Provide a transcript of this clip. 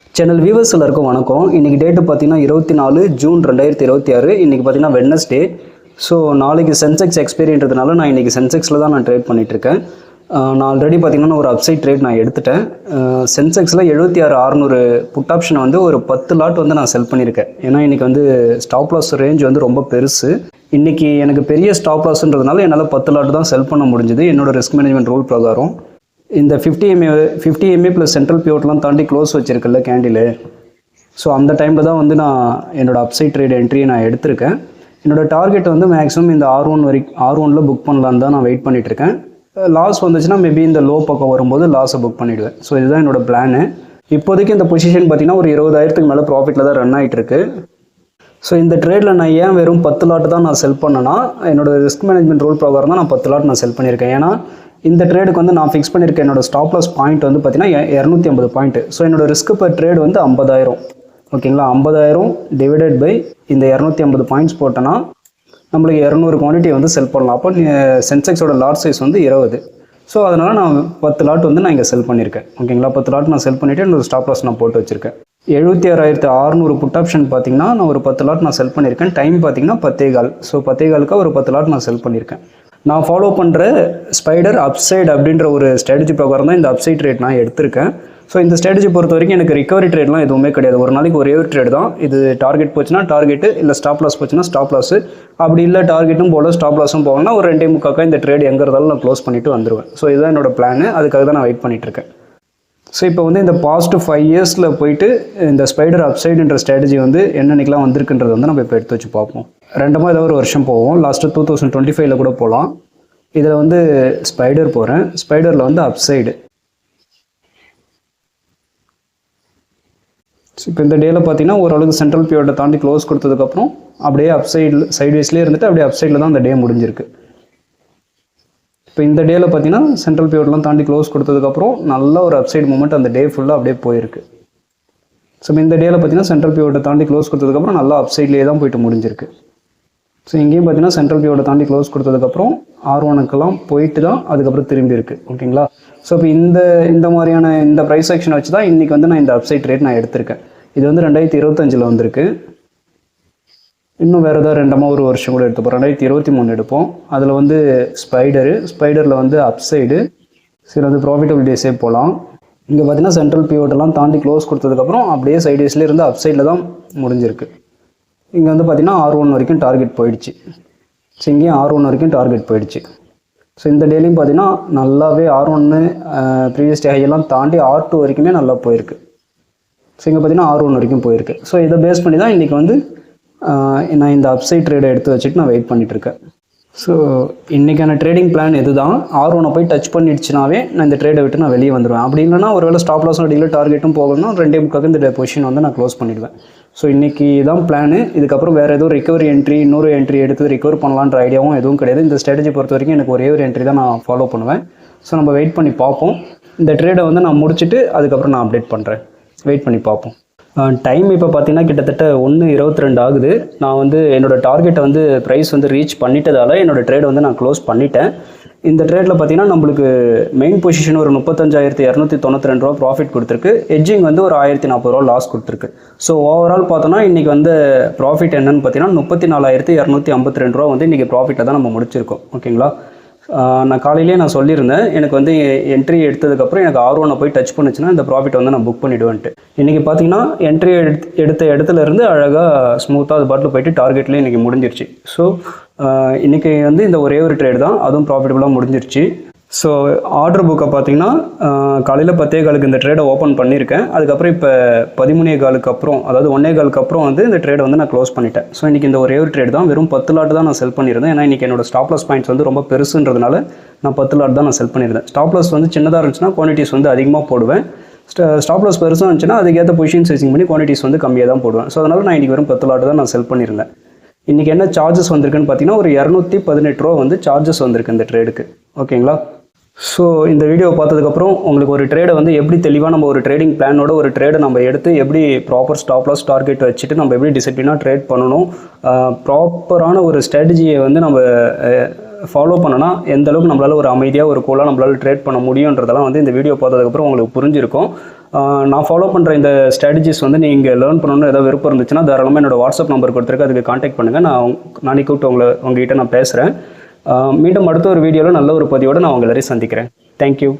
Channel viewers எல்லாருக்கும் வணக்கம். இன்றைக்கி டேட்டு பார்த்தீங்கன்னா 24 ஜூன் 2026. இன்றைக்கி பார்த்தீங்கன்னா வெட்னஸ்டே. ஸோ நாளைக்கு சென்செக்ஸ் எக்ஸ்பைரின்றதுனால நான் இன்றைக்கி சென்செக்ஸில் தான் நான் ட்ரேட் பண்ணிகிட்ருக்கேன். நான் ஆல்ரெடி பார்த்தீங்கன்னா ஒரு அப்சைட் ட்ரேட் நான் எடுத்துட்டேன். சென்செக்ஸில் 76,600 புட் ஆப்ஷனை வந்து ஒரு 10 லாட் வந்து நான் செல் பண்ணியிருக்கேன். ஏன்னா இன்றைக்கி வந்து ஸ்டாப் லாஸ் ரேஞ்ச் வந்து ரொம்ப பெருசு. இன்றைக்கி எனக்கு பெரிய ஸ்டாப் லாஸ்ன்றதுனால என்னால் 10 லாட் தான் செல் பண்ண முடிஞ்சுது என்னோடய ரிஸ்க் மேனேஜ்மெண்ட் ரூல் பிரகாரம். இந்த 50 MA ப்ளஸ் சென்ட்ரல் பியூட்லாம் தாண்டி க்ளோஸ் வச்சுருக்கல கேண்டில். ஸோ அந்த டைமில் தான் வந்து நான் என்னோடய அப்சைட் ட்ரேட் என்ட்ரியை நான் எடுத்திருக்கேன். என்னோடய டார்கெட் வந்து மேக்ஸிமம் இந்த R1 புக் பண்ணலான்னு தான் நான் வெயிட் பண்ணிகிட்ருக்கேன். லாஸ் வந்துச்சுன்னா மேபி இந்த லோ பக்கம் வரும்போது லாஸை புக் பண்ணிவிடுவேன். ஸோ இதுதான் என்னோடய பிளானு. இப்போதைக்கு இந்த பொசிஷன் பார்த்திங்கன்னா ஒரு 20,000க்கு மேலே ப்ராஃபிட்டில் தான் ரன் ஆகிட்டுருக்கு. ஸோ இந்த ட்ரேடில் நான் ஏன் வெறும் 10 லாட் தான் நான் செல் பண்ணேன்னா, என்னோடய ரிஸ்க் மேனேஜ்மெண்ட் ரூல் பிரகாரம் தான் நான் 10 லாட் நான் செல் பண்ணியிருக்கேன். ஏன்னா இந்த ட்ரேடுக்கு வந்து நான் ஃபிக்ஸ் பண்ணியிருக்கேன் என்னோடய ஸ்டாப் லாஸ் பாயிண்ட் வந்து பார்த்திங்கன்னா 250 பாயிண்ட். ஸோ என்னோடய ரிஸ்க் பர் ட்ரேட் வந்து 50,000. ஓகேங்களா, 50,000 டிவைடட் பை இந்த 250 பாயிண்ட்ஸ் போட்டோன்னா நம்மளுக்கு 200 குவான்டிட்டி வந்து செல் பண்ணலாம். அப்போ சென்செக்ஸோட லாட் சைஸ் வந்து 20. ஸோ அதனால் நான் 10 லாட் வந்து நான் இங்கே செல் பண்ணியிருக்கேன். ஓகேங்களா, 10 லாட் நான் செல் பண்ணிவிட்டு என்னோடய ஸ்டாப் லாஸ் நான் போட்டு வச்சுருக்கேன். 76,600 புட் ஆப்ஷன் பார்த்திங்கன்னா நான் ஒரு 10 லாட் நான் செல் பண்ணியிருக்கேன். டைம் பார்த்திங்கன்னா 10:15. ஸோ 10:15க்கு ஒரு 10 லாட் நான் செல் பண்ணியிருக்கேன். நான் ஃபாலோ பண்ணுற ஸ்பைடர் அப்சைட் அப்படின்ற ஒரு ஸ்ட்ராட்டஜி பிரகாரம் தான் இந்த அப்சைட் ட்ரேட் நான் எடுத்திருக்கேன். ஸோ இந்த ஸ்ட்ராட்டஜி பொறுத்த வரைக்கும் எனக்கு ரிகவரி ட்ரேட்லாம் எதுவுமே கிடையாது. ஒரு நாளைக்கு ஒரே ஒரு ட்ரேட் தான். இது டார்கெட் போச்சுன்னா டார்கெட்டு, இல்லை ஸ்டாப் லாஸ் போச்சுன்னா ஸ்டாப் லாஸு. அப்படி இல்லை டார்கெட்டும் போல ஸ்டாப் லாஸும் போகணும்னா ஒரு 2:45 இந்த ட்ரேட் எங்கே இருந்தாலும் நான் க்ளோஸ் பண்ணிவிட்டு வந்துடுவேன். ஸோ இதுதான் என்னோடய பிளான். அதுக்காக தான் நான் வெயிட் பண்ணிகிட்ருக்கேன். ஸோ இப்போ வந்து இந்த பாஸ்ட் 5 இயர்ஸில் போயிட்டு இந்த ஸ்பைடர் அப்சைடுன்ற ஸ்ட்ராட்டஜி வந்து என்னென்னைக்கெலாம் வந்திருக்குன்றது வந்து நம்ம இப்போ எடுத்து வச்சு பார்ப்போம். ரெண்டமாக ஏதாவது ஒரு வருஷம் போவோம். லாஸ்ட்டு 2025 கூட போகலாம். இதில் வந்து ஸ்பைடர் போகிறேன். ஸ்பைடரில் வந்து அப்சைடு. இப்போ இந்த டேயில் பார்த்தீங்கன்னா ஓரளவுக்கு சென்ட்ரல் பியூட்டை தாண்டி க்ளோஸ் கொடுத்ததுக்கப்புறம் அப்படியே அப்சைடில் சைட்வேஸ்லேயே இருந்துட்டு அப்படியே அப்சைடில் தான் அந்த டே முடிஞ்சிருக்கு. இப்போ இந்த டேயில் பார்த்தீங்கன்னா சென்ட்ரல் பியூட்லாம் தாண்டி க்ளோஸ் கொடுத்ததுக்கப்புறம் நல்ல ஒரு அப்சைடு மூமெண்ட் அந்த டே ஃபுல்லாக அப்படியே போயிருக்கு. ஸோ இந்த டேயில் பார்த்தீங்கன்னா சென்ட்ரல் பியூட்டை தாண்டி க்ளோஸ் கொடுத்ததுக்கப்புறம் நல்லா அப்சைட்லேயே தான் போயிட்டு முடிஞ்சிருக்கு. ஸோ இங்கேயும் பார்த்தீங்கன்னா சென்ட்ரல் பியூட்டை தாண்டி க்ளோஸ் கொடுத்ததுக்கப்புறம் R1க்கெல்லாம் போயிட்டு தான் அதுக்கப்புறம் திரும்பி இருக்குது. ஓகேங்களா, ஸோ இப்போ இந்த மாதிரியான இந்த ப்ரைஸ் ஆக்ஷன் வச்சு தான் இன்றைக்கி வந்து நான் இந்த அப்சைட் ரேட் நான் எடுத்திருக்கேன். இது வந்து 2025 வந்திருக்கு. இன்னும் வேறு ஏதாவது ரெண்டமாக ஒரு வருஷம் கூட எடுத்துப்போம். 2023 எடுப்போம். அதில் வந்து ஸ்பைடரில் வந்து அப்சைடு. சரி, வந்து ப்ராஃபிட்டபிலிட்டிஸே போகலாம். இங்கே பார்த்தீங்கன்னா சென்ட்ரல் பியூட்டெல்லாம் தாண்டி க்ளோஸ் கொடுத்ததுக்கப்புறம் அப்படியே சைட்வேஸ்லேயே இருந்து அப்சைடில் தான் முடிஞ்சிருக்கு. இங்கே வந்து பார்த்திங்கன்னா R1 வரைக்கும் டார்கெட் போயிடுச்சு. ஸோ இங்கேயும் R1 வரைக்கும் டார்கெட் போயிடுச்சு. ஸோ இந்த டேலையும் பார்த்திங்கன்னா நல்லாவே R1 ப்ரீவியஸ் டே ஹையெல்லாம் தாண்டி R2 வரைக்குமே நல்லா போயிருக்கு. ஸோ இங்கே பார்த்திங்கன்னா R1 வரைக்கும் போயிருக்கு. ஸோ இதை பேஸ் பண்ணி தான் இன்றைக்கி வந்து நான் இந்த அப்சைட் ட்ரேடை எடுத்து வச்சுட்டு நான் வெயிட் பண்ணிகிட்ருக்கேன். ஸோ இன்றைக்கான ட்ரேடிங் பிளான் இது தான். R1 போய் டச் பண்ணிடுச்சுனாவே நான் இந்த ட்ரேடை விட்டு நான் வெளியே வந்துடுவேன். அப்படி இல்லைனா ஒருவேளை ஸ்டாப் லாஸும் அடியில் டார்கெட்டும் போகணும்னா 2:45 இந்த பொசிஷன் வந்து நான் க்ளோஸ் பண்ணிவிடுவேன். ஸோ இன்றைக்கி தான் பிளானு. இதுக்கப்புறம் வேறு எதுவும் ரிகவரி என்ட்ரி, இன்னொரு என்ட்ரி எடுத்து ரிகவர் பண்ணலான்ற ஐடியாவும் எதுவும் கிடையாது. இந்த ஸ்ட்ராட்டஜி பொறுத்த வரைக்கும் எனக்கு ஒரே ஒரு என்ட்ரி தான் நான் ஃபாலோ பண்ணுவேன். ஸோ நம்ம வெயிட் பண்ணி பார்ப்போம். இந்த ட்ரேடை வந்து நான் முடிச்சுட்டு அதுக்கப்புறம் நான் அப்டேட் பண்ணுறேன். வெயிட் பண்ணி பார்ப்போம். டைம் இப்போ பார்த்தீங்கன்னா கிட்டத்தட்ட 1:22 ஆகுது. நான் வந்து என்னோடய டார்கெட்டை வந்து ப்ரைஸ் வந்து ரீச் பண்ணிட்டதால் என்னோடய ட்ரேடை வந்து நான் க்ளோஸ் பண்ணிட்டேன். இந்த ட்ரேடில் பார்த்தீங்கன்னா நம்மளுக்கு மெயின் பொசிஷன் ஒரு 35,292 ரூபா ப்ராஃபிட் கொடுத்துருக்கு. எட்ஜிங் வந்து ஒரு 1,040 ரூபா லாஸ் கொடுத்துருக்கு. ஸோ ஓவரால் பார்த்தோன்னா இன்றைக்கி வந்து ப்ராஃபிட் என்னென்னு பார்த்தீங்கன்னா 34,252 ரூபா வந்து இன்றைக்கி ப்ராஃபிட்டில் தான் நம்ம முடிச்சிருக்கோம். ஓகேங்களா, நான் காலையிலேயே நான் சொல்லியிருந்தேன் எனக்கு வந்து என்ட்ரி எடுத்ததுக்கப்புறம் எனக்கு R1 போய் டச் பண்ணுச்சுன்னா இந்த ப்ராஃபிட் வந்து நான் புக் பண்ணிவிடுவேன்ட்டு. இன்றைக்கி பார்த்தீங்கன்னா என்ட்ரி எடுத்த இடத்துல இருந்து அழகாக ஸ்மூத்தாக அது பாட்டில் போயிட்டு டார்கெட்லேயே இன்றைக்கி முடிஞ்சிருச்சு. ஸோ இன்றைக்கி வந்து இந்த ஒரே ஒரு ட்ரேட் தான், அதுவும் ப்ராஃபிட்டபுளாக முடிஞ்சிருச்சு. ஸோ ஆர்டர் புக்கை பார்த்தீங்கன்னா காலையில் 10:15 இந்த ட்ரேடை ஓப்பன் பண்ணியிருக்கேன். அதுக்கப்புறம் இப்போ 13:15 அப்புறம், அதாவது 1:15 அப்புறம் வந்து இந்த ட்ரேடை வந்து நான் க்ளோஸ் பண்ணிட்டேன். ஸோ இன்றைக்கி இந்த ஒரே ஒரு ட்ரேட் தான், வெறும் 10 லாட் தான் நான் செல் பண்ணியிருந்தேன். ஏன்னா இன்றைக்கி என்னோட ஸ்டாப் லாஸ் பாயிண்ட்ஸ் வந்து ரொம்ப பெருசுன்றதுனால நான் 10 லாட் தான் நான் செல் பண்ணியிருந்தேன். ஸ்டாப் லாஸ் வந்து சின்னதாக இருந்துச்சுன்னா குவான்டிட்டிஸ் வந்து அதிகமாக போடுவேன். ஸ்டாப் லாஸ் பெருசாக இருந்துச்சுன்னா அதுக்கேற்ற பொசிஷன் சைசிங் பண்ணி குவான்டிட்டிஸ் வந்து கம்மியாக தான் போடுவேன். ஸோ அதனால் நான் இன்றைக்கி வெறும் 10 லாட் தான் நான் செல் பண்ணியிருந்தேன். இன்றைக்கி என்ன சார்ஜஸ் வந்திருக்குன்னு பார்த்தீங்கன்னா ஒரு 218 ரூபா வந்து சார்ஜஸ் வந்திருக்கு இந்த ட்ரேடுக்கு. ஓகேங்களா, ஸோ இந்த வீடியோ பார்த்ததுக்கப்புறம் உங்களுக்கு ஒரு ட்ரேடை வந்து எப்படி தெளிவாக நம்ம ஒரு ட்ரேடிங் பிளானோட ஒரு ட்ரேடை நம்ம எடுத்து எப்படி ப்ராப்பர் ஸ்டாப் லாஸ் டார்கெட் வச்சுட்டு நம்ம எப்படி டிசிப்ளினாக ட்ரேட் பண்ணணும், ப்ராப்பரான ஒரு ஸ்ட்ராட்டஜியை வந்து நம்ம ஃபாலோ பண்ணனா எந்த அளவுக்கு நம்மளால் ஒரு அமைதியாக ஒரு கூலாக நம்மளால் ட்ரேட் பண்ண முடியுன்றதெல்லாம் வந்து இந்த வீடியோ பார்த்ததுக்கப்புறம் உங்களுக்கு புரிஞ்சிருக்கும். நான் ஃபாலோ பண்ணுற இந்த ஸ்ட்ராட்டஜிஸ் வந்து நீங்கள் லேர்ன் பண்ணணும்னு ஏதாவது விருப்பம் இருந்துச்சுன்னா தாராளமாக என்னோட வாட்ஸ்அப் நம்பர் கொடுத்துருக்கு, அதுக்கு காண்டாக்ட் பண்ணுங்கள். நானே கூப்பிட்டு உங்ககிட்ட நான் பேசுகிறேன். மீண்டும் அடுத்த ஒரு வீடியோவில் நல்ல ஒரு பதிவோடு நான் உங்களை எல்லாரையும் சந்திக்கிறேன். தேங்க்யூ.